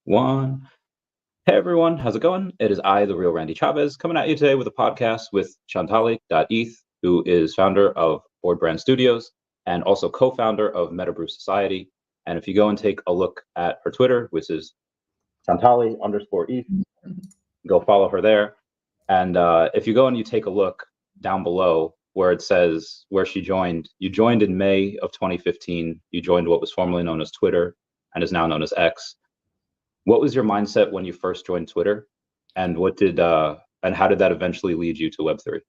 One. Hey everyone, how's it going? It is I, the real Randy Chavez, coming at you today with a podcast with Chantalle.eth, who is founder of Board Brand Studios and also co-founder of Metabrew Society. And if you go and take a look at her Twitter, which is Chantalle_eth, go follow her there. And if you go and you take a look down below where it says where she joined, you joined in May of 2015. You joined what was formerly known as Twitter and is now known as X. What was your mindset when you first joined Twitter, and how did that eventually lead you to Web3?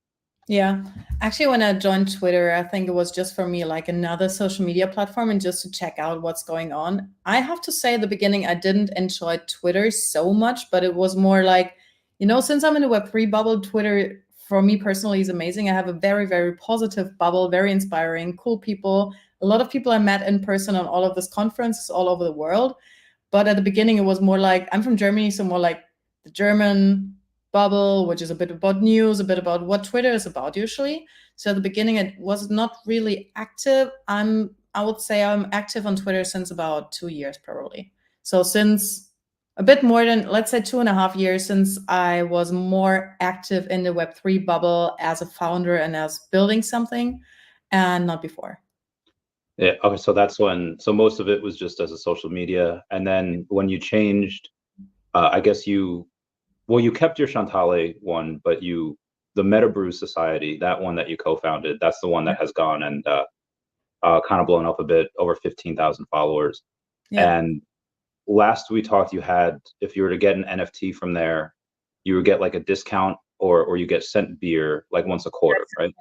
Yeah, actually, when I joined Twitter, I think it was just for me like another social media platform and just to check out what's going on. I have to say, at the beginning, I didn't enjoy Twitter so much, but it was more like, since I'm in the Web3 bubble, Twitter for me personally is amazing. I have a very, very positive bubble, very inspiring, cool people, a lot of people I met in person on all of these conferences all over the world. But at the beginning, it was more like, I'm from Germany, so more like the German bubble, which is a bit about news, a bit about what Twitter is about usually. So at the beginning, it was not really active. I would say I'm active on Twitter since about 2 years, probably. So since a bit more than, let's say, 2.5 years since I was more active in the Web3 bubble as a founder and as building something, and not before. Yeah, okay, so most of it was just as a social media, and then when you changed, I guess you kept your Chantalle one, but the Metabrew Society, that one that you co-founded, that's the one that has gone and kind of blown up a bit, over 15,000 followers. Yeah. And last we talked, if you were to get an NFT from there, you would get like a discount, or you get sent beer like once a quarter, right?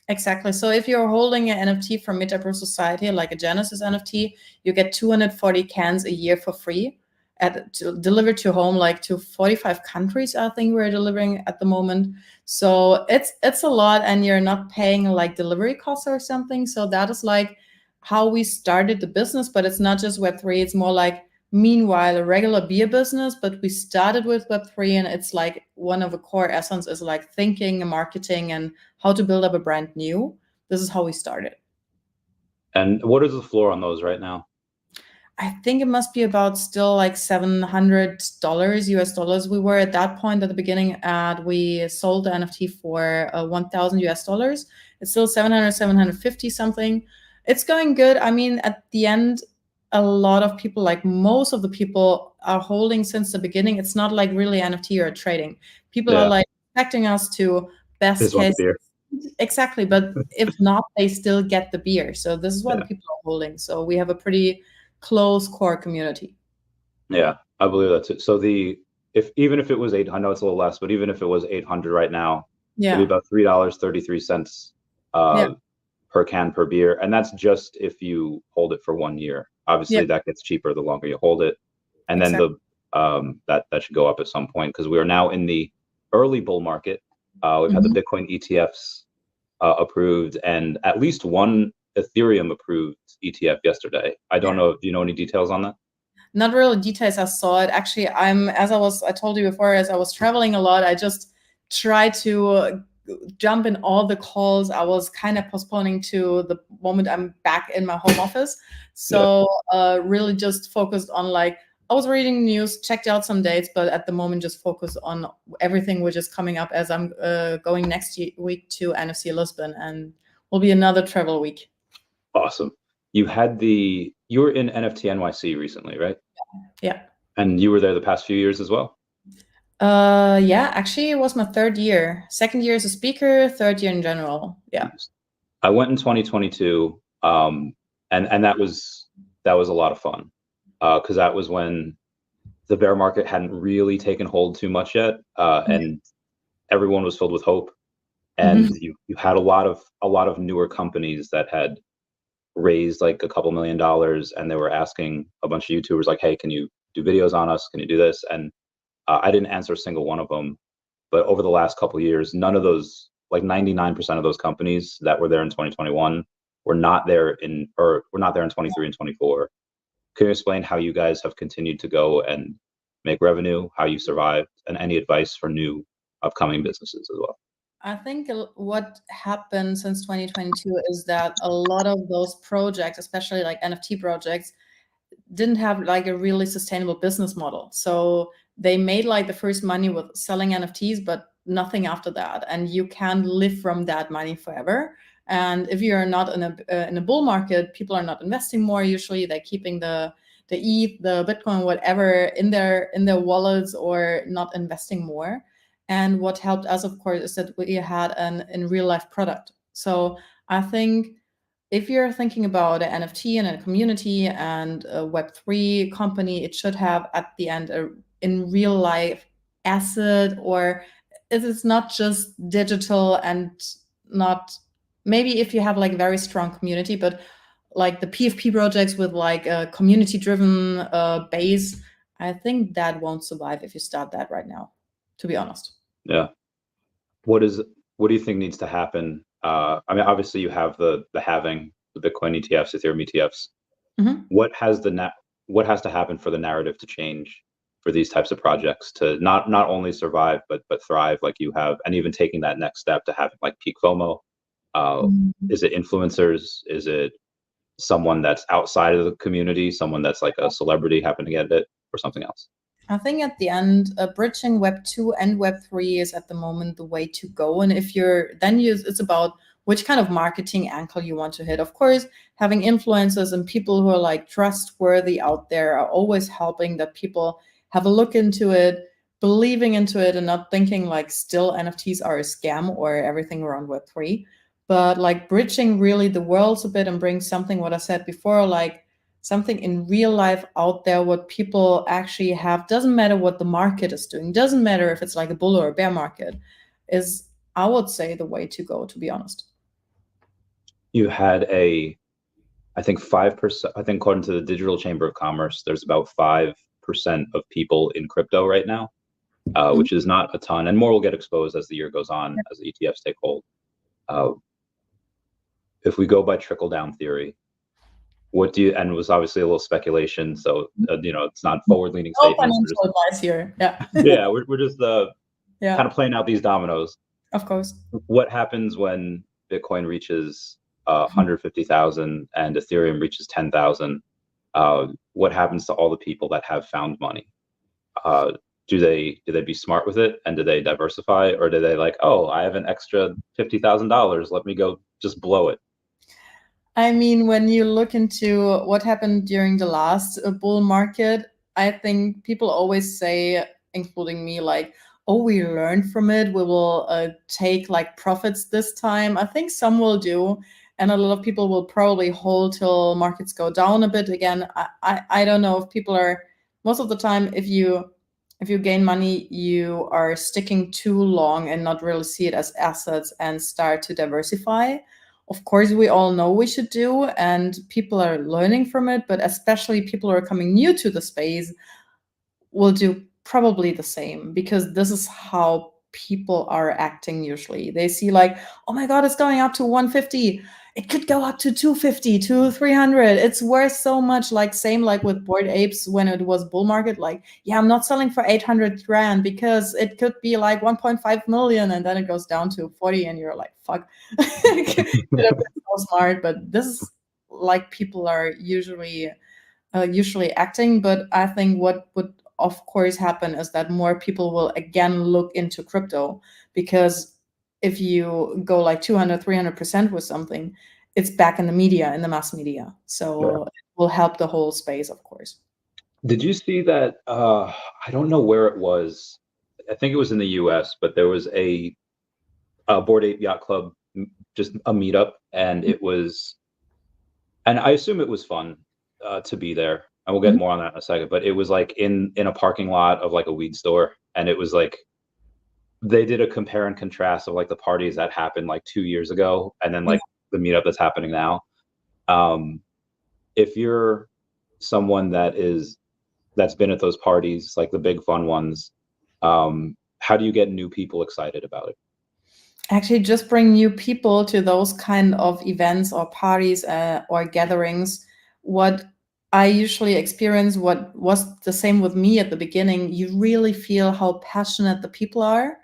Exactly. So if you're holding an NFT from Metabrew Society, like a Genesis NFT, you get 240 cans a year for free, delivered to home, like to 45 countries, I think we're delivering at the moment. So it's a lot, and you're not paying like delivery costs or something. So that is like how we started the business, but it's not just Web3. It's more like, meanwhile, a regular beer business, but we started with Web3, and it's like one of the core essence is like thinking and marketing and how to build up a brand new. This is how we started. And what is the floor on those right now? I think it must be about still like $700 US dollars. We were at that point at the beginning, and we sold the NFT for 1,000 US dollars. It's still 750 something. It's going good. I mean, at the end, a lot of people, like most of the people, are holding since the beginning. It's not like really NFT or trading. People are like expecting us to best case. Exactly. But if not, they still get the beer. So this is why the people are holding. So we have a pretty close core community. Yeah, I believe that's it. So even if it was I know it's a little less, but even if it was 800 right now, it'd be about $3.33 per can per beer, and that's just if you hold it for 1 year. Obviously, that gets cheaper the longer you hold it, and then that should go up at some point, because we are now in the early bull market. We've had the Bitcoin ETFs approved, and at least one Ethereum approved ETF yesterday. I don't know. Do you know any details on that? Not really details. I saw it. Actually, I told you before, as I was traveling a lot, I just tried to jump in all the calls. I was kind of postponing to the moment I'm back in my home office. So really just focused on I was reading news, checked out some dates, but at the moment just focused on everything which is coming up, as I'm going next week to NFC Lisbon, and will be another travel week. Awesome. You were in NFT NYC recently, right? Yeah. And you were there the past few years as well? Yeah, actually it was my third year. Second year as a speaker, third year in general. Yeah. I went in 2022, and that was a lot of fun, because that was when the bear market hadn't really taken hold too much yet, and everyone was filled with hope, and you had a lot of newer companies that had raised like a couple $1 million, and they were asking a bunch of YouTubers like, hey, can you do videos on us? Can you do this? And I didn't answer a single one of them. But over the last couple of years, none of those, like 99% of those companies that were there in 2021 were not there in 23 and 24. Can you explain how you guys have continued to go and make revenue, how you survived, and any advice for new upcoming businesses as well? I think what happened since 2022 is that a lot of those projects, especially like NFT projects, didn't have like a really sustainable business model. So they made like the first money with selling NFTs, but nothing after that. And you can't live from that money forever. And if you're not in a bull market, people are not investing more. Usually they're keeping the ETH, the Bitcoin, whatever in their wallets, or not investing more. And what helped us, of course, is that we had an in real life product. So I think if you're thinking about an NFT and a community and a Web3 company, it should have at the end a in real life asset, or it is not just digital and not, maybe if you have like a very strong community, but like the PFP projects with like a community driven base, I think that won't survive if you start that right now, to be honest. Yeah. What do you think needs to happen? I mean, obviously you have the halving, the Bitcoin ETFs, Ethereum ETFs. What has to happen for the narrative to change for these types of projects to not only survive but thrive like you have, and even taking that next step to having like peak FOMO? Is it influencers? Is it someone that's outside of the community, someone that's like a celebrity happen to get it, or something else? I think at the end, bridging Web 2 and Web 3 is at the moment the way to go. And if it's about which kind of marketing angle you want to hit. Of course, having influencers and people who are like trustworthy out there are always helping that people have a look into it, believing into it, and not thinking like still NFTs are a scam or everything around Web 3. But like bridging really the worlds a bit and bring something, what I said before, like something in real life out there, what people actually have, doesn't matter what the market is doing, doesn't matter if it's like a bull or a bear market, is, I would say, the way to go, to be honest. You had I think 5%, I think according to the Digital Chamber of Commerce, there's about 5% of people in crypto right now, which is not a ton, and more will get exposed as the year goes on, as the ETFs take hold. If we go by trickle down theory, and it was obviously a little speculation, so it's not forward-leaning statements. Financial advice here. Yeah. Yeah, we're just kind of playing out these dominoes. Of course. What happens when Bitcoin reaches 150,000 and Ethereum reaches 10,000? What happens to all the people that have found money? Do they be smart with it, and do they diversify, or do they like, oh, I have an extra $50,000, let me go just blow it? I mean, when you look into what happened during the last bull market, I think people always say, including me, like, oh, we learned from it, we will take like profits this time. I think some will do, and a lot of people will probably hold till markets go down a bit again. I don't know if people are, most of the time, if you gain money, you are sticking too long and not really see it as assets and start to diversify. Of course, we all know we should do, and people are learning from it, but especially people who are coming new to the space will do probably the same, because this is how people are acting usually. They see like, oh my God, it's going up to 150. It could go up to 250, to 300. It's worth so much. Like same like with Bored Apes when it was bull market. Like, yeah, I'm not selling for 800 grand because it could be like 1.5 million, and then it goes down to 40, and you're like, fuck. Could have been so smart, but this is like people are usually acting. But I think what would of course happen is that more people will again look into crypto, because if you go like 200-300% with something, it's back in the media, in the mass media. So it will help the whole space, of course. Did you see that? I don't know where it was. I think it was in the US, but there was a Bored Ape Yacht Club, just a meetup, and it was, and I assume it was fun to be there. And we'll get more on that in a second, but it was like in a parking lot of like a weed store, and it was like they did a compare and contrast of like the parties that happened like 2 years ago, and then like the meetup that's happening now. If you're someone that's been at those parties, like the big fun ones, how do you get new people excited about it? Actually, just bring new people to those kind of events or parties or gatherings. What I usually experience, what was the same with me at the beginning, you really feel how passionate the people are.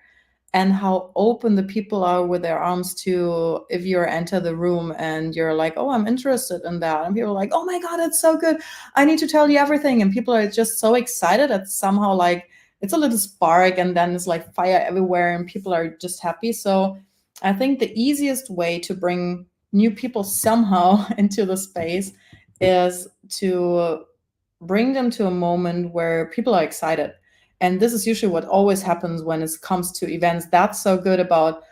and how open the people are with their arms to, if you enter the room and you're like, oh, I'm interested in that. And people are like, oh my God, it's so good. I need to tell you everything. And people are just so excited that somehow like it's a little spark, and then it's like fire everywhere and people are just happy. So I think the easiest way to bring new people somehow into the space is to bring them to a moment where people are excited. And this is usually what always happens when it comes to events. That's so good about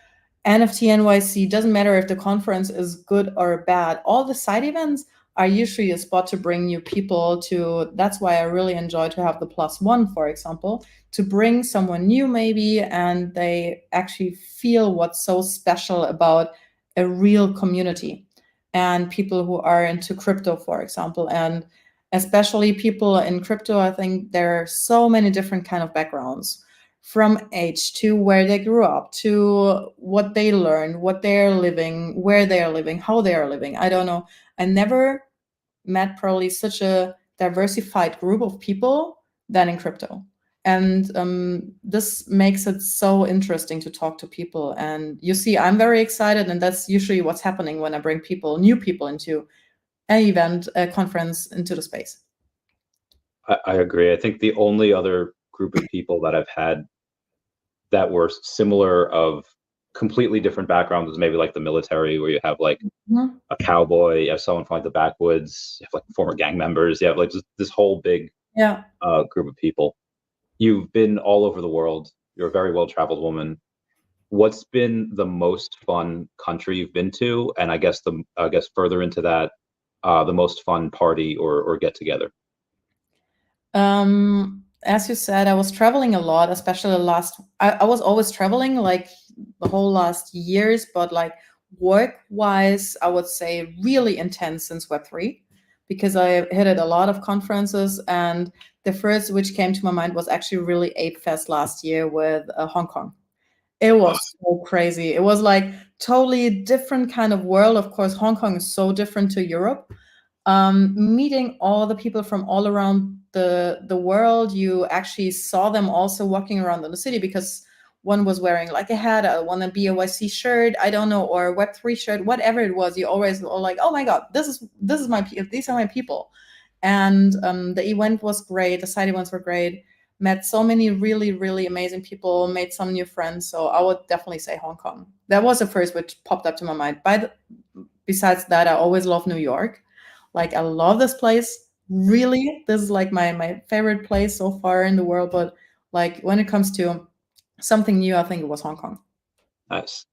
NFT NYC. Doesn't matter if the conference is good or bad. All the side events are usually a spot to bring new people to. That's why I really enjoy to have the +1, for example, to bring someone new maybe, and they actually feel what's so special about a real community and people who are into crypto, for example. And especially people in crypto, I think there are so many different kind of backgrounds, from age to where they grew up to what they learned, what they're living, where they're living, how they are living. I don't know. I never met probably such a diversified group of people than in crypto. And this makes it so interesting to talk to people. And you see, I'm very excited. And that's usually what's happening when I bring people, new people into an event, a conference, into the space. I agree. I think the only other group of people that I've had that were similar of completely different backgrounds was maybe like the military, where you have like a cowboy, you have someone from like the backwoods, you have like former gang members, you have like just this whole big group of people. You've been all over the world. You're a very well-traveled woman. What's been the most fun country you've been to? And I guess further into that, the most fun party or get together. As you said, I was traveling a lot, especially I was always traveling like the whole last years, but like work-wise, I would say really intense since Web3, because I hit at a lot of conferences. And the first which came to my mind was actually really Ape Fest last year with Hong Kong. It was so crazy. It was like totally different kind of world. Of course, Hong Kong is so different to Europe. Meeting all the people from all around the world. You actually saw them also walking around in the city, because one was wearing like a hat, one a BYC shirt, I don't know, or a Web3 shirt, whatever it was. You always were like, oh my God, these are my people. And the event was great. The side events were great. Met so many really, really amazing people, made some new friends. So I would definitely say Hong Kong. That was the first which popped up to my mind. Besides that, I always love New York. Like, I love this place. Really, this is like my favorite place so far in the world. But like when it comes to something new, I think it was Hong Kong. Nice.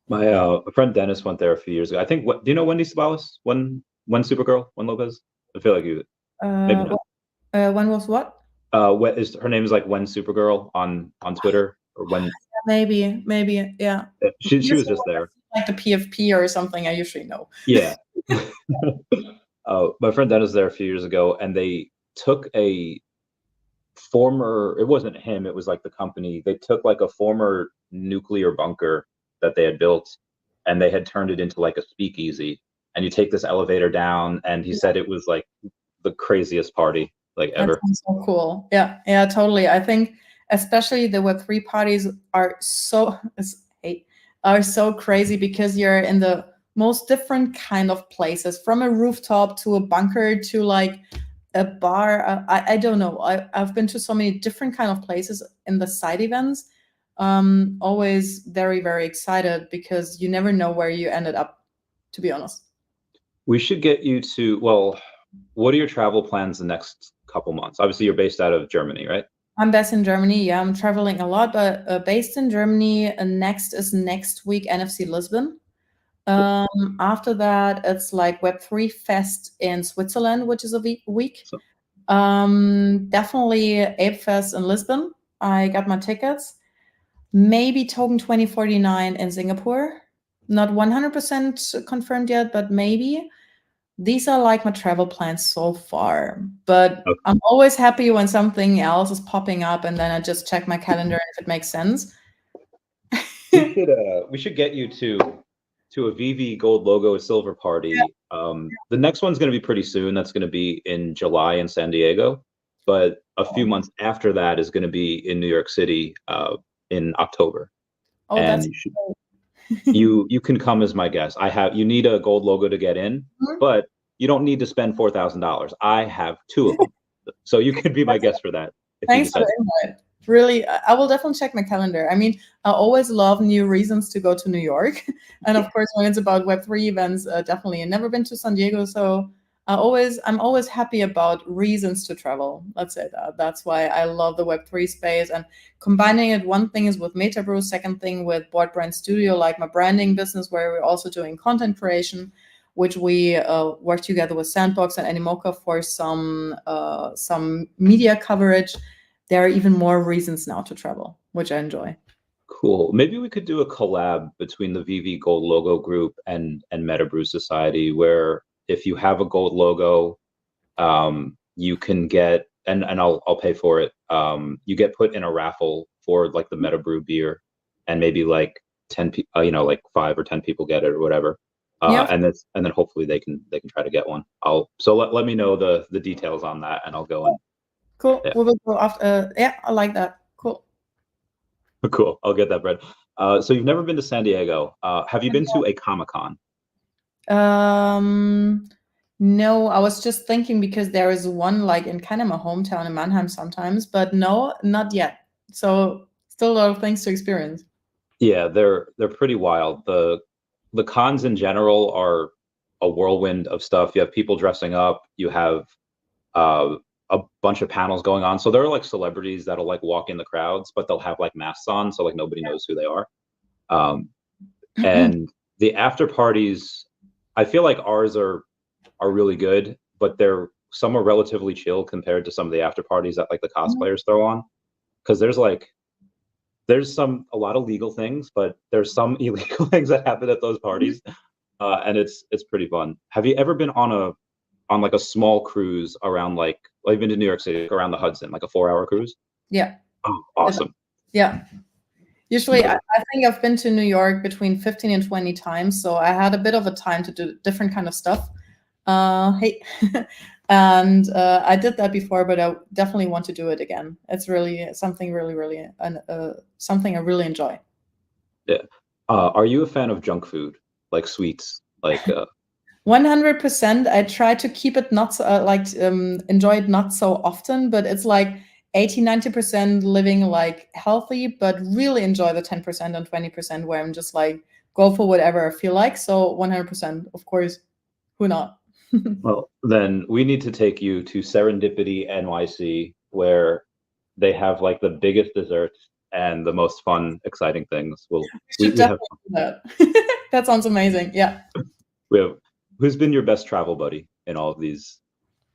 My friend Dennis went there a few years ago. I think. Do you know Wendy Sabalas? When Supergirl? When Lopez? I feel like you. Maybe not. When was what? What is her name? Is like When Supergirl on Twitter, or when? Maybe, yeah. She was just there. Like the PFP or something. I usually know. Yeah. My friend Dennis was there a few years ago, and they took a former. It wasn't him. It was like the company. They took like a former nuclear bunker that they had built, and they had turned it into like a speakeasy. And you take this elevator down, and he said it was like the craziest party like ever. That sounds so cool. Yeah, totally. I think especially the Web3 parties are so crazy, because you're in the most different kind of places, from a rooftop to a bunker to like a bar. I don't know. I've been to so many different kind of places in the side events. Always very, very excited, because you never know where you ended up, to be honest. We should get you to, well, what are your travel plans the next couple months? Obviously, you're based out of Germany, right? I'm based in Germany. Yeah, I'm traveling a lot, but based in Germany. Next week, NFC Lisbon. After that, it's like Web3 Fest in Switzerland, which is a week. Definitely Ape Fest in Lisbon. I got my tickets. Maybe Token 2049 in Singapore. Not 100% confirmed yet, but maybe. These are like my travel plans so far, but okay. I'm always happy when something else is popping up, and then I just check my calendar if it makes sense. We should get you to a VV Gold Logo Silver party. Yeah. The next one's going to be pretty soon. That's going to be in July in San Diego, but a few months after that is going to be in New York City in October. Oh, and that's you can come as my guest. You need a gold logo to get in, but you don't need to spend $4,000. I have 2 of them, so you could be my guest for that. Thanks for the invite. Really, I will definitely check my calendar. I mean, I always love new reasons to go to New York, and of course, when it's about Web3 events, definitely. I've never been to San Diego, so I'm always happy about reasons to travel. Let's say that. That's why I love the Web3 space, and combining it. One thing is with MetaBrew, second thing with Board Brand Studio, like my branding business, where we're also doing content creation, which we work together with Sandbox and Animoca for some media coverage. There are even more reasons now to travel, which I enjoy. Cool. Maybe we could do a collab between the VV Gold Logo Group and MetaBrew Society, where if you have a gold logo, you can get, and I'll pay for it. You get put in a raffle for like the MetaBrew beer, and maybe like 10 people, like 5 or 10 people get it or whatever. And then hopefully they can try to get one. Let me know the details on that, and I'll go in. Cool. Yeah. We will go after. Yeah, I like that. Cool. Cool. I'll get that bread. So you've never been to San Diego. Have you been to a Comic-Con? No, I was just thinking because there is one like in kind of my hometown in Mannheim sometimes, but no, not yet. So still a lot of things to experience. Yeah, they're pretty wild. The cons in general are a whirlwind of stuff. You have people dressing up. You have a bunch of panels going on. So there are like celebrities that'll like walk in the crowds, but they'll have like masks on, so like nobody knows who they are. And the after parties, I feel like ours are really good, but some are relatively chill compared to some of the after parties that like the cosplayers throw on. Because there's a lot of legal things, but there's some illegal things that happen at those parties, and it's pretty fun. Have you ever been on like a small cruise around like I've been to New York City around the Hudson, like a 4-hour cruise? Yeah. Oh, awesome. Yeah. Usually, I think I've been to New York between 15 and 20 times, so I had a bit of a time to do different kind of stuff. And I did that before, but I definitely want to do it again. It's really something something I really enjoy. Yeah. Are you a fan of junk food, like sweets, like? 100%. I try to keep it not enjoy it not so often, but it's like 80-90% living like healthy, but really enjoy the 10% and 20% where I'm just like go for whatever I feel like. So 100%, of course, who not? Well, then we need to take you to Serendipity NYC, where they have like the biggest desserts and the most fun, exciting things. We have that. That sounds amazing. Yeah. Who's been your best travel buddy in all of these?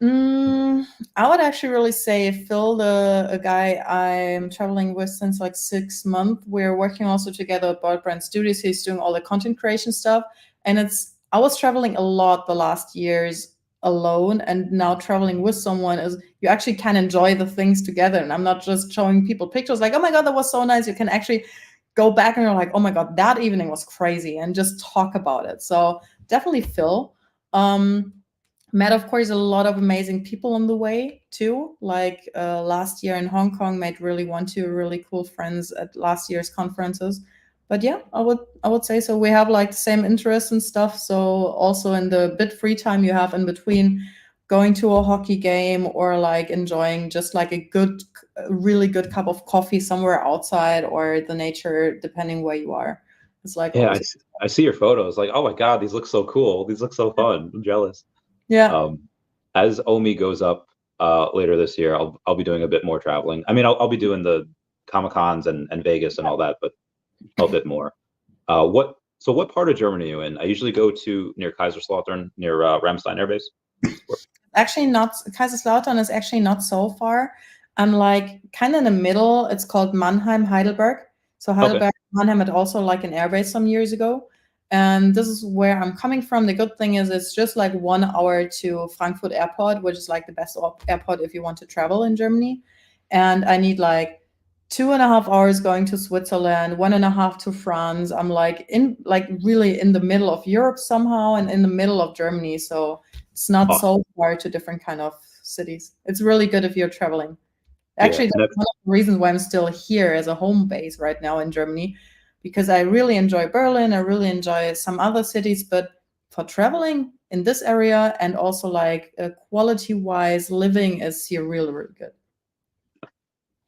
I would actually really say Phil, a guy I'm traveling with since like 6 months. We're working also together at Board Brand Studios. He's doing all the content creation stuff. And I was traveling a lot the last years alone, and now traveling with someone is you actually can enjoy the things together. And I'm not just showing people pictures like, oh my God, that was so nice. You can actually go back and you're like, oh my God, that evening was crazy, and just talk about it. So definitely Phil. Met, of course, a lot of amazing people on the way too. Like last year in Hong Kong, made really really cool friends at last year's conferences. But yeah, I would say so. We have like the same interests and stuff. So also in the bit free time you have in between going to a hockey game or like enjoying just like a really good cup of coffee somewhere outside or the nature, depending where you are. It's like, yeah, I see your photos. Like, oh my God, these look so cool. These look so fun. I'm jealous. Yeah. As OMI goes up later this year, I'll be doing a bit more traveling. I mean, I'll be doing the Comic-Cons and Vegas and all that, but a bit more. What part of Germany are you in? I usually go to near Kaiserslautern, near Ramstein Air Base. Actually, not Kaiserslautern is actually not so far. I'm like kind of in the middle. It's called Mannheim, Heidelberg. So Heidelberg, Mannheim had also like an airbase some years ago. And this is where I'm coming from. The good thing is it's just like 1 hour to Frankfurt Airport, which is like the best airport if you want to travel in Germany. And I need like 2.5 hours going to Switzerland, 1.5 to France. I'm like really in the middle of Europe somehow and in the middle of Germany. So it's not so far to different kind of cities. It's really good if you're traveling. Actually, that's one of the reasons why I'm still here as a home base right now in Germany, because I really enjoy Berlin. I really enjoy some other cities, but for traveling in this area and also like quality-wise, living is here really, really good.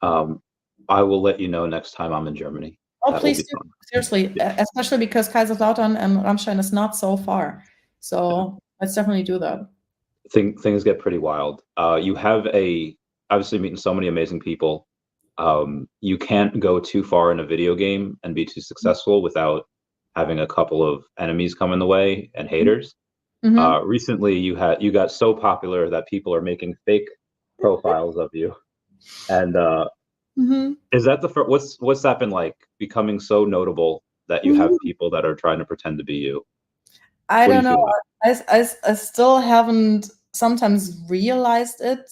I will let you know next time I'm in Germany. Oh, That will please be do. fun. Seriously, especially because Kaiserslautern and Ramstein is not so far. So let's definitely do that. Things get pretty wild. You have obviously meeting so many amazing people. You can't go too far in a video game and be too successful without having a couple of enemies come in the way and haters. Mm-hmm. Recently, you got so popular that people are making fake profiles of you. And Mm-hmm. is that what's that been like, becoming so notable that you have people that are trying to pretend to be you? I What do don't you know. feel like? I still haven't sometimes realized it.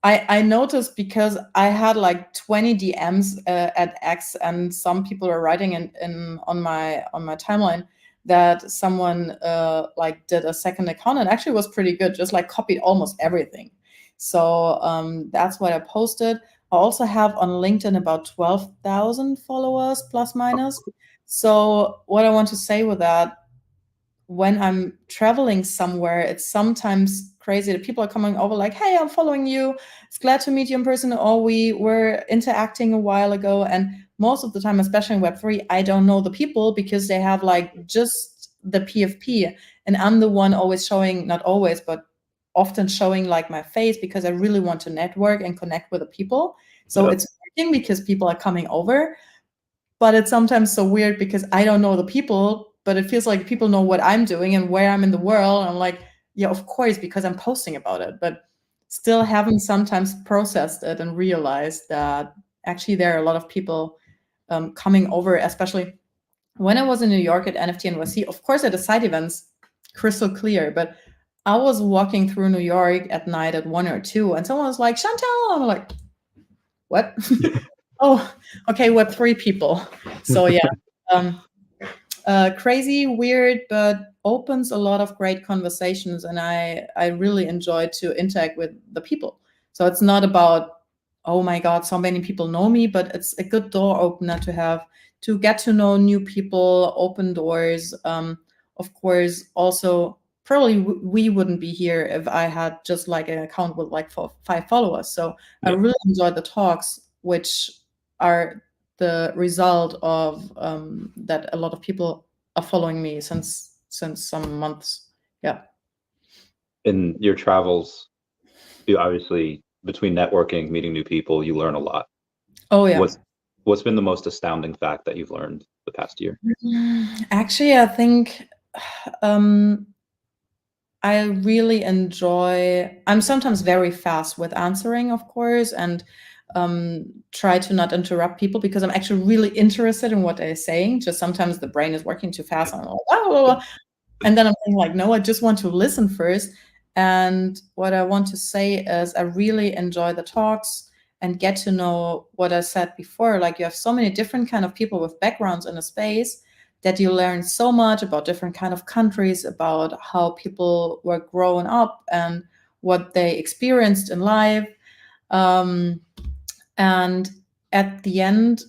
I noticed because I had like 20 DMs at X, and some people are writing in on my timeline that someone like did a second account, and actually was pretty good, just like copied almost everything. So that's what I posted. I also have on LinkedIn about 12,000 followers plus minus. So what I want to say with that, when I'm traveling somewhere, it's sometimes crazy that people are coming over like, hey, I'm following you. It's glad to meet you in person. Or we were interacting a while ago. And most of the time, especially in Web3, I don't know the people because they have like just the PFP. And I'm the one always showing, not always, but often showing like my face because I really want to network and connect with the people. So it's working because people are coming over. But it's sometimes so weird because I don't know the people, but it feels like people know what I'm doing and where I'm in the world. And I'm like, yeah, of course, because I'm posting about it, but still haven't sometimes processed it and realized that actually there are a lot of people coming over, especially when I was in New York at NFT NYC. Of course, at the side events, crystal clear, but I was walking through New York at night at 1 or 2, and someone was like, Chantalle. I'm like, what? Oh, okay, Web3 people. So yeah, crazy, weird, but opens a lot of great conversations, and I really enjoy to interact with the people. So it's not about, oh my God, so many people know me, but it's a good door opener to get to know new people, open doors. Of course, also probably we wouldn't be here if I had just like an account with like 5 followers. So I really enjoyed the talks, which are the result of that a lot of people are following me since some months. Yeah. In your travels, you obviously, between networking, meeting new people, you learn a lot. Oh yeah. What's been the most astounding fact that you've learned the past year? Actually, I think I really enjoy. I'm sometimes very fast with answering, of course, and try to not interrupt people because I'm actually really interested in what they're saying. Just sometimes the brain is working too fast, and I'm like, blah, blah, blah. And then I'm thinking like, no, I just want to listen first. And what I want to say is I really enjoy the talks and get to know what I said before. Like you have so many different kind of people with backgrounds in a space that you learn so much about different kind of countries, about how people were growing up and what they experienced in life. And at the end,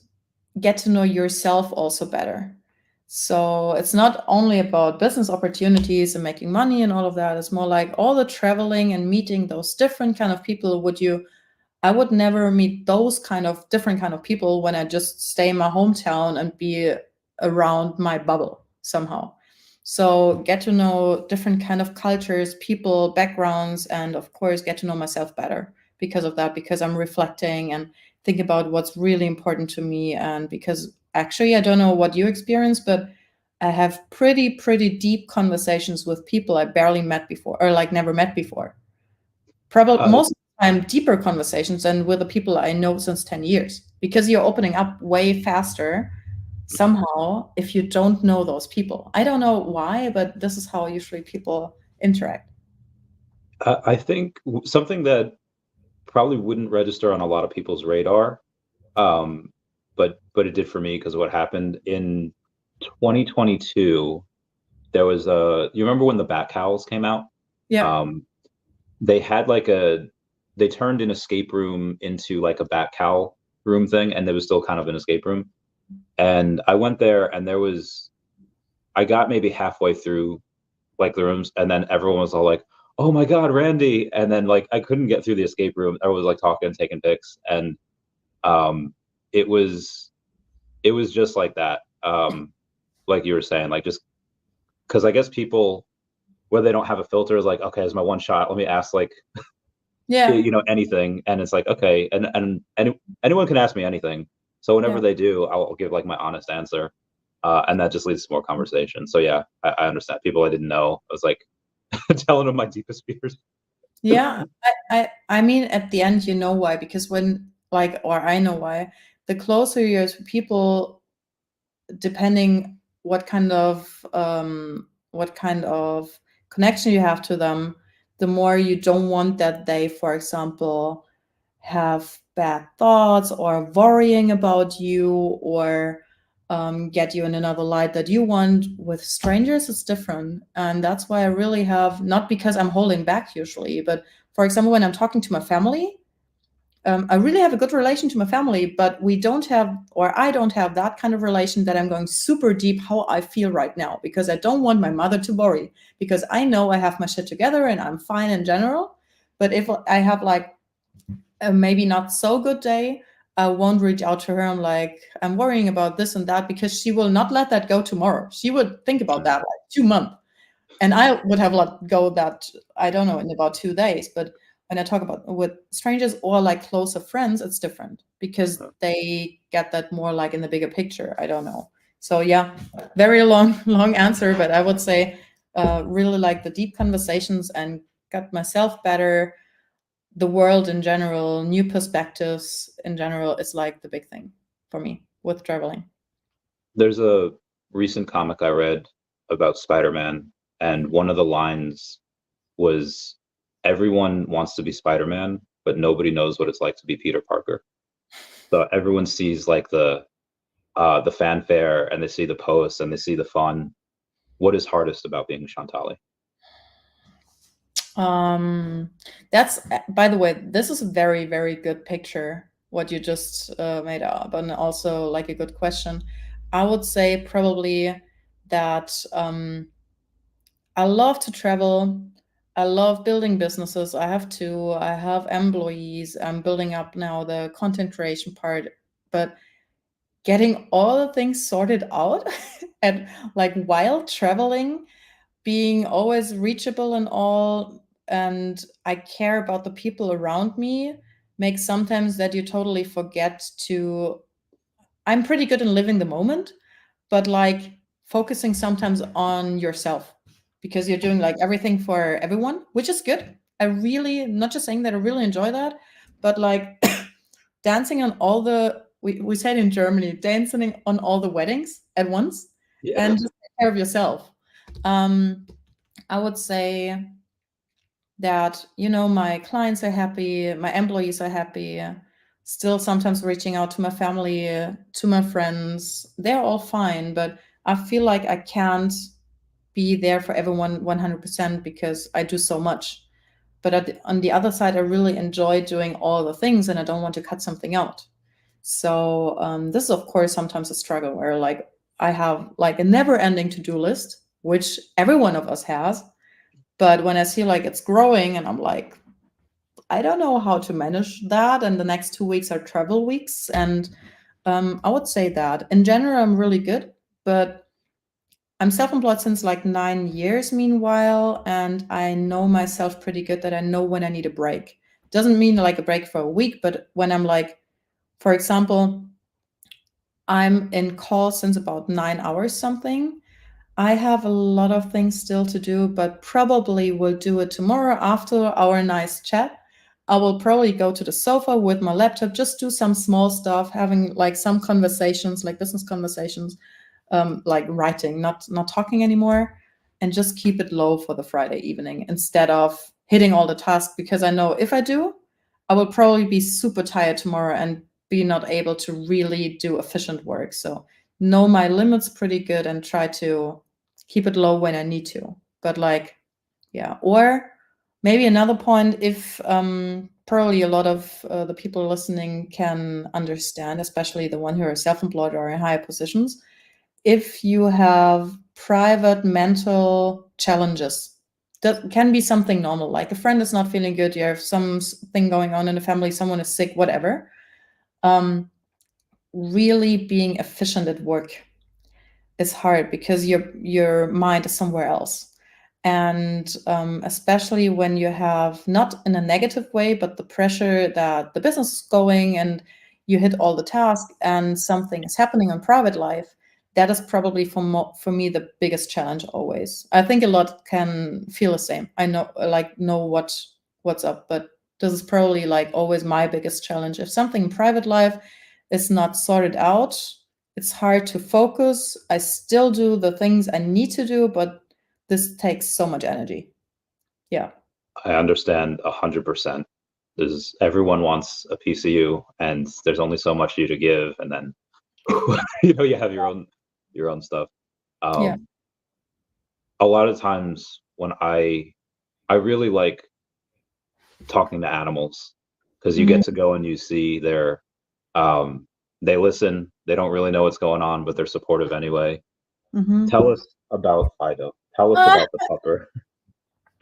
get to know yourself also better. So it's not only about business opportunities and making money and all of that. It's more like all the traveling and meeting those different kind of people. I would never meet those kind of different kind of people when I just stay in my hometown and be around my bubble somehow. So get to know different kind of cultures, people, backgrounds, and of course get to know myself better because of that, because I'm reflecting and think about what's really important to me. And because actually, I don't know what you experience, but I have pretty deep conversations with people I barely met before or like never met before. Probably most of the time deeper conversations than with the people I know since 10 years, because you're opening up way faster somehow if you don't know those people. I don't know why, but this is how usually people interact. I think something that probably wouldn't register on a lot of people's radar, but it did for me because of what happened in 2022. There was you remember when the Bat Cowls came out? Yeah. They had they turned an escape room into like a Bat Cowl room thing, and there was still kind of an escape room. And I went there, and I got maybe halfway through like the rooms, and then everyone was all like, "Oh my God, Randy!" And then like I couldn't get through the escape room. Everyone was like talking, taking pics, and um, it was just like that. Like you were saying, like just because I guess people, where they don't have a filter, is like, okay, it's my one shot. Let me ask like Yeah. anything, and it's like, okay, and anyone can ask me anything. So whenever Yeah. they do, I'll give like my honest answer, and that just leads to more conversation. So yeah, I understand people I didn't know. I was like telling them my deepest fears. Yeah, I mean, at the end, you know why? Because when, like, or I know why, the closer you're to people, depending what kind of connection you have to them, the more you don't want that they, for example, have bad thoughts or worrying about you, or get you in another light that you want. With strangers, it's different. And that's why I really have, not because I'm holding back usually, but for example, when I'm talking to my family, I really have a good relation to my family, but we don't have, or I don't have that kind of relation that I'm going super deep how I feel right now, because I don't want my mother to worry, because I know I have my shit together and I'm fine in general. But if I have like a maybe not so good day, I won't reach out to her. I'm like, I'm worrying about this and that, because she will not let that go tomorrow. She would think about that like 2 months. And I would have let go that, I don't know, in about 2 days. But when I talk about with strangers or like closer friends, it's different, because they get that more like in the bigger picture. I don't know. So yeah, very long answer, but I would say really like the deep conversations and got myself better. The world in general, new perspectives in general is like the big thing for me with traveling. There's a recent comic I read about Spider-Man, and one of the lines was, "Everyone wants to be Spider-Man, but nobody knows what it's like to be Peter Parker." So everyone sees like the fanfare, and they see the posts, and they see the fun. What is hardest about being Chantalle? Um, that's, by the way, this is a very, very good picture, what you just made up, and also like a good question. I would say probably that I love to travel. I love building businesses. I have employees. I'm building up now the content creation part, but getting all the things sorted out and like while traveling, being always reachable and all, and I care about the people around me, makes sometimes that you totally forget to, I'm pretty good in living the moment, but like focusing sometimes on yourself, because you're doing like everything for everyone, which is good. I really, not just saying that, I really enjoy that, but like dancing on all the, we said in Germany, dancing on all the weddings at once, Yeah. and just take care of yourself. I would say that, you know, my clients are happy, my employees are happy, still sometimes reaching out to my family, to my friends, they're all fine, but I feel like I can't be there for everyone 100%, because I do so much. But on the other side, I really enjoy doing all the things, and I don't want to cut something out. So this is, of course, sometimes a struggle where like I have like a never-ending to-do list, which every one of us has. But when I see like it's growing, and I'm like, I don't know how to manage that. And the next 2 weeks are travel weeks. And I would say that in general, I'm really good. But I'm self-employed since like 9 years, meanwhile. And I know myself pretty good, that I know when I need a break. Doesn't mean like a break for a week, but when I'm like, for example, I'm in call since about 9 hours something. I have a lot of things still to do, but probably will do it tomorrow after our nice chat. I will probably go to the sofa with my laptop, just do some small stuff, having like some conversations, like business conversations, like writing, not talking anymore, and just keep it low for the Friday evening instead of hitting all the tasks. Because I know if I do, I will probably be super tired tomorrow and be not able to really do efficient work. So know my limits pretty good and try to keep it low when I need to. But like, yeah. Or maybe another point, if probably a lot of the people listening can understand, especially the one who are self-employed or in higher positions. If you have private mental challenges, that can be something normal, like a friend is not feeling good, you have something going on in the family, someone is sick, whatever. Really being efficient at work is hard because your mind is somewhere else. And especially when you have, not in a negative way, but the pressure that the business is going and you hit all the tasks and something is happening in private life, that is probably for me the biggest challenge always. I think a lot can feel the same. I know what's up, but this is probably like always my biggest challenge. If something in private life is not sorted out, it's hard to focus. I still do the things I need to do, but this takes so much energy. Yeah. I understand 100%. Everyone wants a piece of you, and there's only so much you to give, and then you have your own stuff. Yeah. A lot of times when I really like talking to animals, because you get to go and you see their they listen, they don't really know what's going on, but they're supportive anyway. Tell us about Fido. Tell us about the pupper.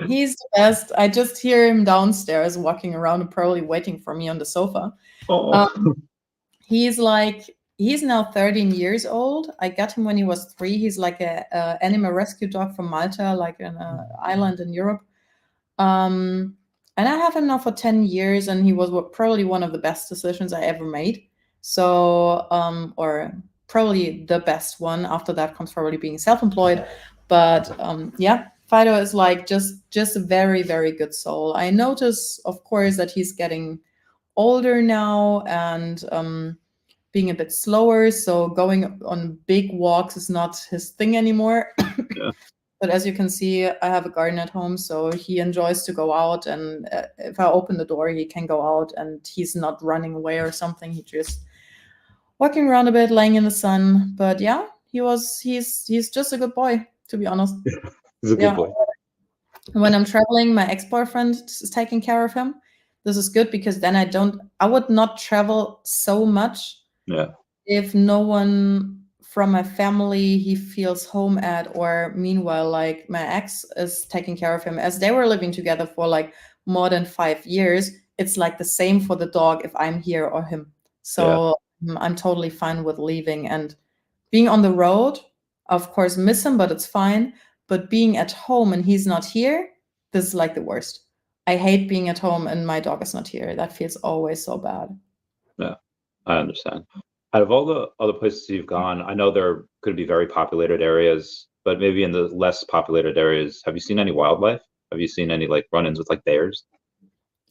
He's the best. I just hear him downstairs walking around and probably waiting for me on the sofa. He's now 13 years old. I got him when he was 3. He's like a animal rescue dog from Malta, like an island in Europe. And I have him now for 10 years, and he was probably one of the best decisions I ever made. So, or probably the best one. After that comes probably being self-employed. But yeah, Fido is like just a very, very good soul. I notice, of course, that he's getting older now and being a bit slower. So going on big walks is not his thing anymore. Yeah. But as you can see, I have a garden at home, so he enjoys to go out. And if I open the door, he can go out, and he's not running away or something. He just walking around a bit, laying in the sun. But yeah, he's just a good boy, to be honest. He's a good boy. When I'm traveling, my ex-boyfriend is taking care of him. This is good because then I would not travel so much. Yeah. If no one from my family he feels home at, or meanwhile, like my ex is taking care of him, as they were living together for like more than 5 years. It's like the same for the dog if I'm here or him. So I'm totally fine with leaving and being on the road. Of course, miss him, but it's fine. But being at home and he's not here, this is like the worst. I hate being at home and my dog is not here. That feels always so bad. Yeah, I understand. Out of all the other places you've gone, I know there could be very populated areas, but maybe in the less populated areas, have you seen any wildlife? Have you seen any like run-ins with like bears?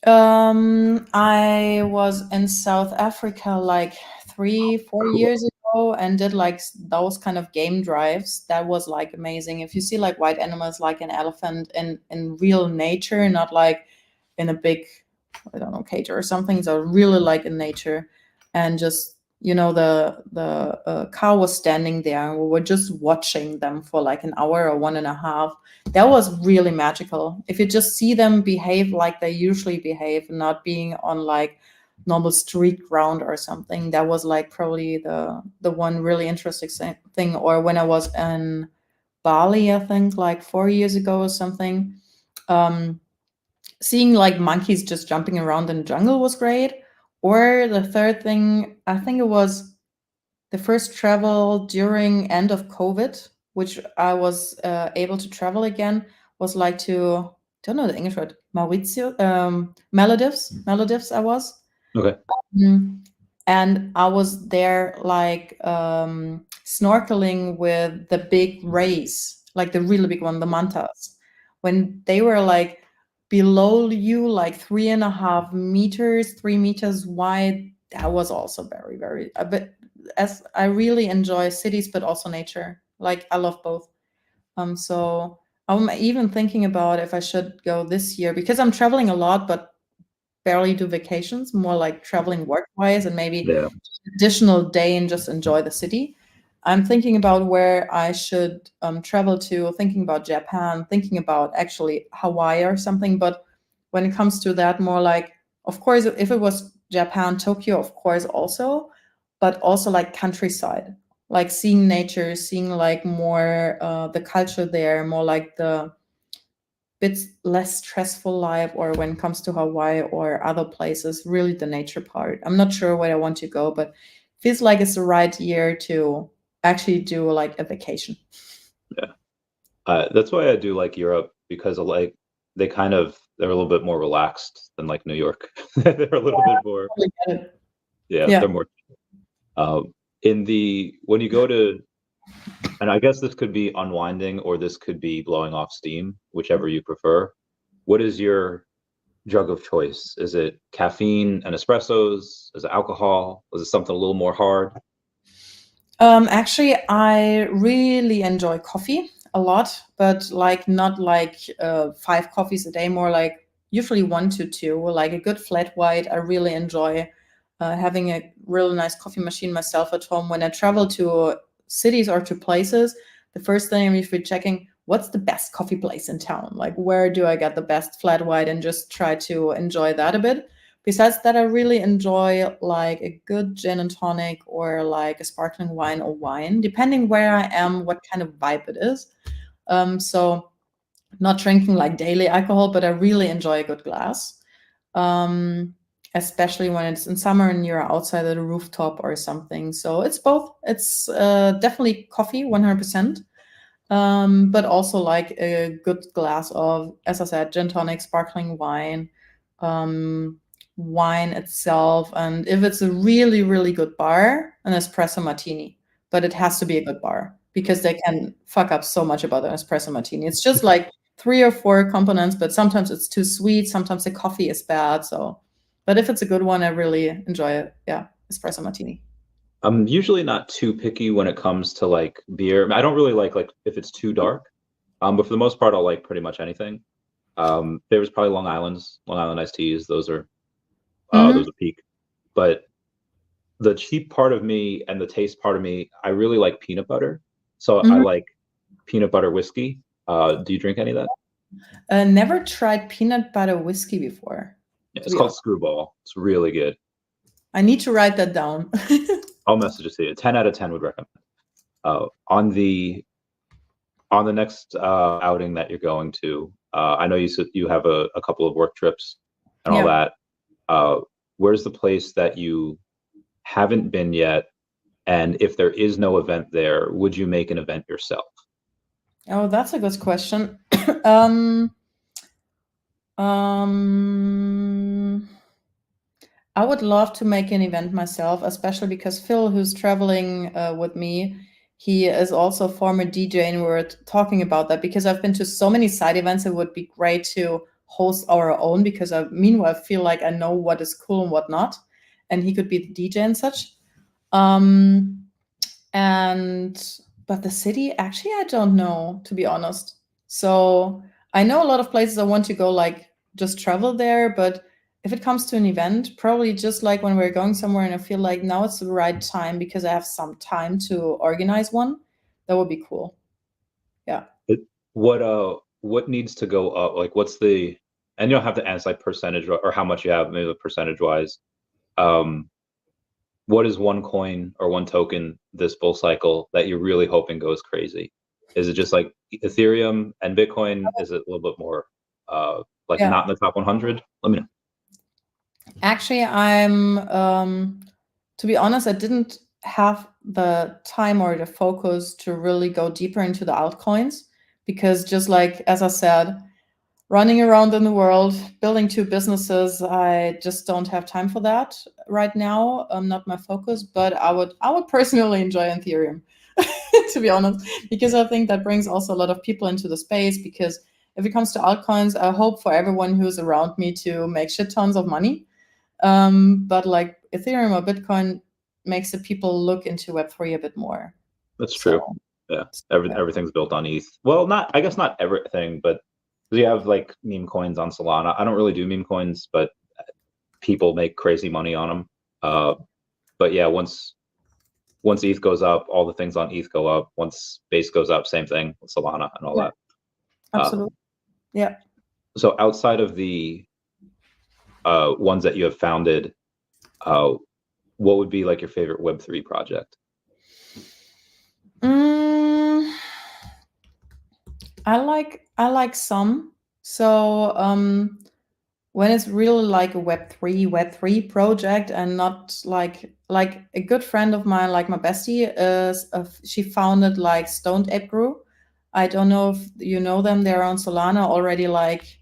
I was in South Africa like 3-4 years ago and did like those kind of game drives. That was like amazing. If you see like white animals like an elephant in real nature, not like in a big, I don't know, cage or something. So really like in nature, and just the cow was standing there and we were just watching them for like an hour or 1.5. That was really magical. If you just see them behave like they usually behave, not being on like normal street ground or something, that was like probably the one really interesting thing. Or when I was in Bali, I think like 4 years ago or something, seeing like monkeys just jumping around in the jungle was great. Or the third thing, I think it was the first travel during end of COVID, which I was able to travel again, was like to, don't know the English word, Maldives I was. Okay. And I was there like snorkeling with the big rays, like the really big one, the mantas. When they were like below you, like 3.5 meters, 3 meters wide, that was also very, very, but as I really enjoy cities, but also nature. Like I love both. So I'm even thinking about if I should go this year, because I'm traveling a lot, but barely do vacations, more like traveling work-wise and maybe additional day and just enjoy the city. I'm thinking about where I should travel to, thinking about Japan, thinking about actually Hawaii or something. But when it comes to that, more like Of course, if it was Japan, Tokyo, of course also, but also like countryside, like seeing nature, seeing like more the culture there, more like the bit less stressful life, or when it comes to Hawaii or other places, really the nature part. I'm not sure where I want to go, but feels like it's the right year to actually do like a vacation. Yeah. That's why I do like Europe, because like they're a little bit more relaxed than like New York. They're a little bit more, Yeah. they're more when you go to, and I guess this could be unwinding or this could be blowing off steam, whichever you prefer. What is your drug of choice? Is it caffeine and espressos? Is it alcohol? Is it something a little more hard? Actually, I really enjoy coffee a lot, but like not like 5 coffees a day, more like usually 1 to 2, like a good flat white. I really enjoy having a really nice coffee machine myself at home. When I travel to cities or to places, the first thing I'm usually checking, what's the best coffee place in town? Like, where do I get the best flat white, and just try to enjoy that a bit. Besides that, I really enjoy like a good gin and tonic, or like a sparkling wine or wine, depending where I am, what kind of vibe it is. So not drinking like daily alcohol, but I really enjoy a good glass. Especially when it's in summer and you're outside at a rooftop or something. So it's both. It's definitely coffee, 100%. But also like a good glass of, as I said, gin tonic, sparkling wine, wine itself, and if it's a really, really good bar, an espresso martini. But it has to be a good bar, because they can fuck up so much about an espresso martini. It's just like 3 or 4 components, but sometimes it's too sweet, sometimes the coffee is bad. So, but if it's a good one, I really enjoy it. Yeah, espresso martini. I'm usually not too picky when it comes to like beer. I don't really like if it's too dark. But for the most part, I'll like pretty much anything. There was probably Long Island iced teas. Those are peak. But the cheap part of me and the taste part of me, I really like peanut butter. So I like peanut butter whiskey. Do you drink any of that? Never tried peanut butter whiskey before. Yeah, it's called Screwball. It's really good. I need to write that down. I'll message it to you. 10 out of 10 would recommend. On the next outing that you're going to, I know you said you have a couple of work trips and all that. Where's the place that you haven't been yet? And if there is no event there, would you make an event yourself? Oh, that's a good question. I would love to make an event myself, especially because Phil, who's traveling with me, he is also a former DJ, and we're talking about that because I've been to so many side events. It would be great to host our own, because I meanwhile feel like I know what is cool and what not, and he could be the DJ and such. But the city, actually, I don't know, to be honest. So I know a lot of places I want to go, like just travel there, but if it comes to an event, probably just like when we're going somewhere and I feel like now it's the right time because I have some time to organize one, that would be cool. Yeah. What needs to go up? Like, what's the, and you don't have to answer like percentage or how much you have, maybe percentage wise. What is one coin or one token this bull cycle that you're really hoping goes crazy? Is it just like Ethereum and Bitcoin? Is it a little bit more not in the top 100? Let me know. Actually, I'm to be honest, I didn't have the time or the focus to really go deeper into the altcoins, because just like, as I said, running around in the world, building 2 businesses, I just don't have time for that right now. Not my focus, but I would personally enjoy Ethereum, to be honest, because I think that brings also a lot of people into the space. Because if it comes to altcoins, I hope for everyone who's around me to make shit tons of money. But like Ethereum or Bitcoin makes the people look into Web3 a bit more. That's true. Yeah, everything's built on ETH. Well, I guess not everything, but you have like meme coins on Solana. I don't really do meme coins, but people make crazy money on them. But yeah, once ETH goes up, all the things on ETH go up. Once Base goes up, same thing with Solana and all that. Absolutely. Yeah. So outside of the ones that you have founded, what would be like your favorite Web3 project? I like some. So when it's really like a Web3 project, and not like a good friend of mine, like my bestie, is she founded like Stoned Ape Brew. I don't know if you know them. They're on Solana already. Like,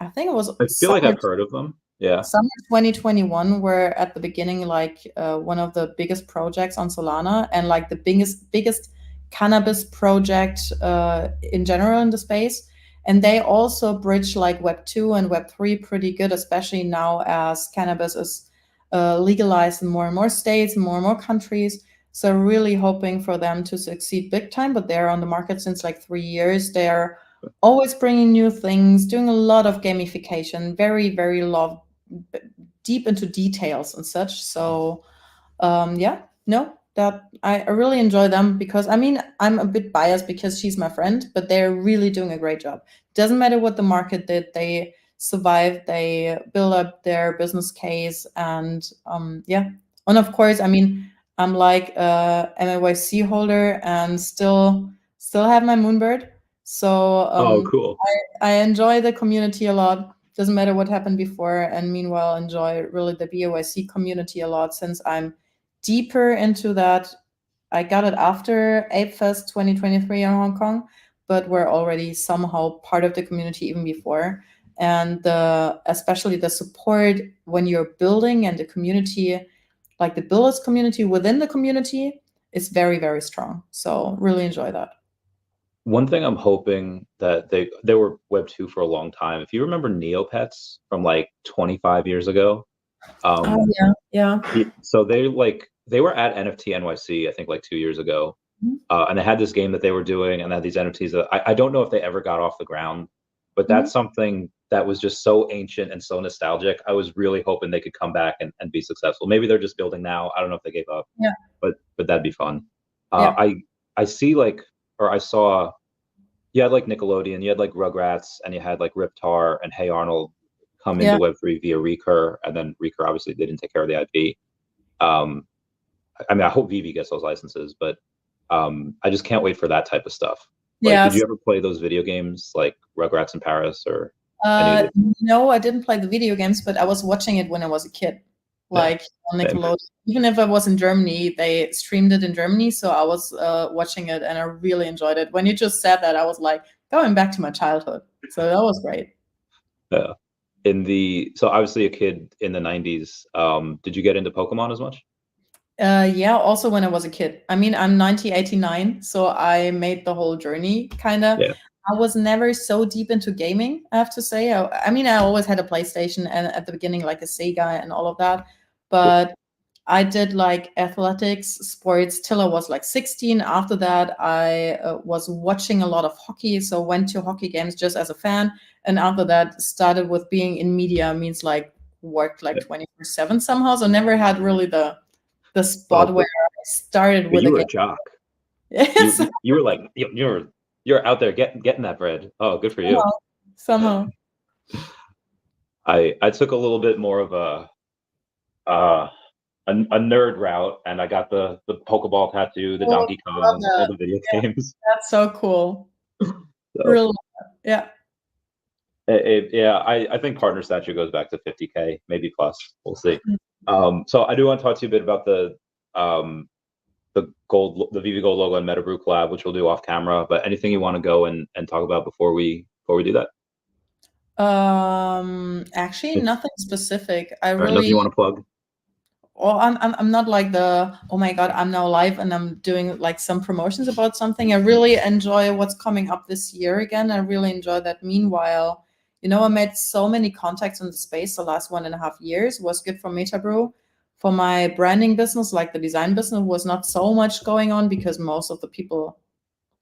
I think it was I feel like I've heard of them. Yeah. summer 2021 were at the beginning like one of the biggest projects on Solana, and like the biggest cannabis project in general in the space. And they also bridge like Web2 and Web3 pretty good, especially now as cannabis is legalized in more and more states and more countries. So really hoping for them to succeed big time. But they're on the market since like 3 years. They're always bringing new things, doing a lot of gamification, very, very deep into details and such. So yeah, no, that I really enjoy them, because I mean, I'm a bit biased because she's my friend, but they're really doing a great job. Doesn't matter what the market did, they survived, they build up their business case, and yeah. And of course, I mean, I'm like a MAYC holder and still have my Moonbird. So Oh, cool. I enjoy the community a lot. Doesn't matter what happened before, and meanwhile enjoy really the BOYC community a lot, since I'm deeper into that. I got it after Ape Fest 2023 in Hong Kong, but we're already somehow part of the community even before. And especially the support when you're building, and the community, like the builders community within the community, is very, very strong. So really enjoy that. One thing I'm hoping that they were Web2 for a long time. If you remember Neopets from like 25 years ago, Oh yeah. so they were at NFT NYC, I think like 2 years ago, and they had this game that they were doing, and they had these NFTs that I don't know if they ever got off the ground, but that's something that was just so ancient and so nostalgic. I was really hoping they could come back and be successful. Maybe they're just building now. I don't know if they gave up. Yeah. But that'd be fun. Yeah. I see like, or I saw, you had like Nickelodeon, you had like Rugrats, and you had like Riptar and Hey Arnold come into Web3 via Recur, and then Recur obviously didn't take care of the IP. I mean, I hope Vivi gets those licenses, but I just can't wait for that type of stuff. Like, did you ever play those video games like Rugrats in Paris or? No, I didn't play the video games, but I was watching it when I was a kid, like on Nickelodeon. Even if I was in Germany, they streamed it in Germany, so I was watching it, and I really enjoyed it. When you just said that, I was like going back to my childhood. So that was great. Yeah. So obviously a kid in the 90s, did you get into Pokemon as much? Yeah, also when I was a kid. I mean, I'm 1989, so I made the whole journey kind of. Yeah. I was never so deep into gaming, I have to say. I mean, I always had a PlayStation, and at the beginning, like a Sega and all of that. But I did like athletics, sports till I was like 16. After that, I was watching a lot of hockey, so went to hockey games just as a fan. And after that, started with being in media, means like worked like 24/7 somehow. So never had really the spot where I started with you a were game. a jock. Yes. You were like you're out there getting that bread. Oh, good for you. Somehow. I took a little bit more of a nerd route, and I got the Pokeball tattoo, the Donkey Kong, all the video games. That's so cool. Really, yeah. I think partner statue goes back to 50K, maybe plus. We'll see. So I do want to talk to you a bit about the VV Gold logo and Metabrew collab, which we'll do off camera. But anything you want to go and talk about before we do that? Actually, nothing specific. Nothing you want to plug? Well, I'm not like oh my god, I'm now live and I'm doing like some promotions about something. I really enjoy what's coming up this year again. I really enjoy that. Meanwhile, I made so many contacts in the space the last 1.5 years. Was good for Metabrew. For my branding business, like the design business, was not so much going on because most of the people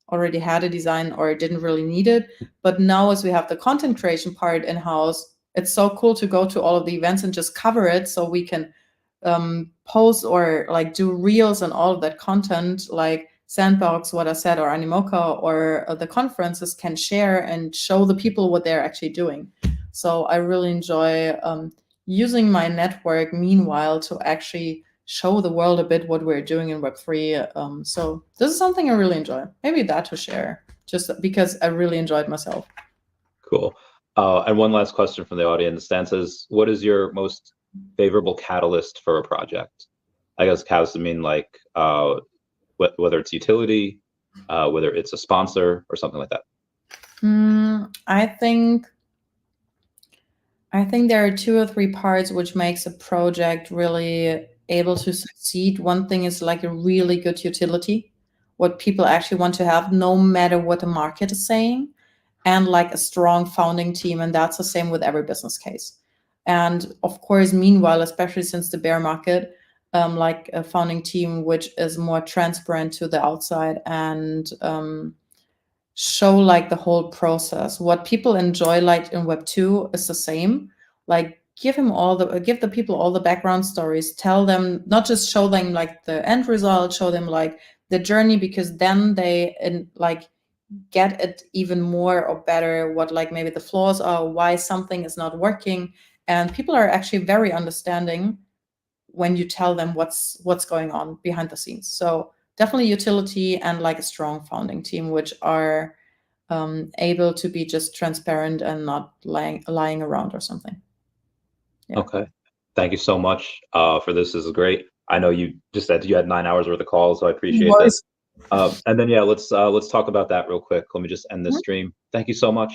already had a design or didn't really need it. But now, as we have the content creation part in-house, it's so cool to go to all of the events and just cover it, so we can post or like do reels and all of that content, like Sandbox, what I said, or Animoca, or the conferences can share and show the people what they're actually doing. So I really enjoy using my network meanwhile to actually show the world a bit what we're doing in Web3. So this is something I really enjoy. Maybe that to share, just because I really enjoyed myself. Cool. And one last question from the audience. Dan says, what is your most favorable catalyst for a project? I guess catalyst would mean like whether it's utility, whether it's a sponsor or something like that. I think there are 2 or 3 parts which makes a project really able to succeed. One thing is like a really good utility, what people actually want to have, no matter what the market is saying, and like a strong founding team. And that's the same with every business case. And of course, meanwhile, especially since the bear market, like a founding team which is more transparent to the outside and show like the whole process. What people enjoy like in Web2 is the same. Like give the people all the background stories, tell them, not just show them like the end result, show them like the journey, because then they like get it even more or better what like maybe the flaws are, why something is not working. And people are actually very understanding when you tell them what's going on behind the scenes. So definitely utility and like a strong founding team, which are able to be just transparent and not lying around or something. Yeah. Okay. Thank you so much for this. This is great. I know you just said you had 9 hours worth of calls, so I appreciate this. And then, yeah, let's talk about that real quick. Let me just end this stream. Thank you so much.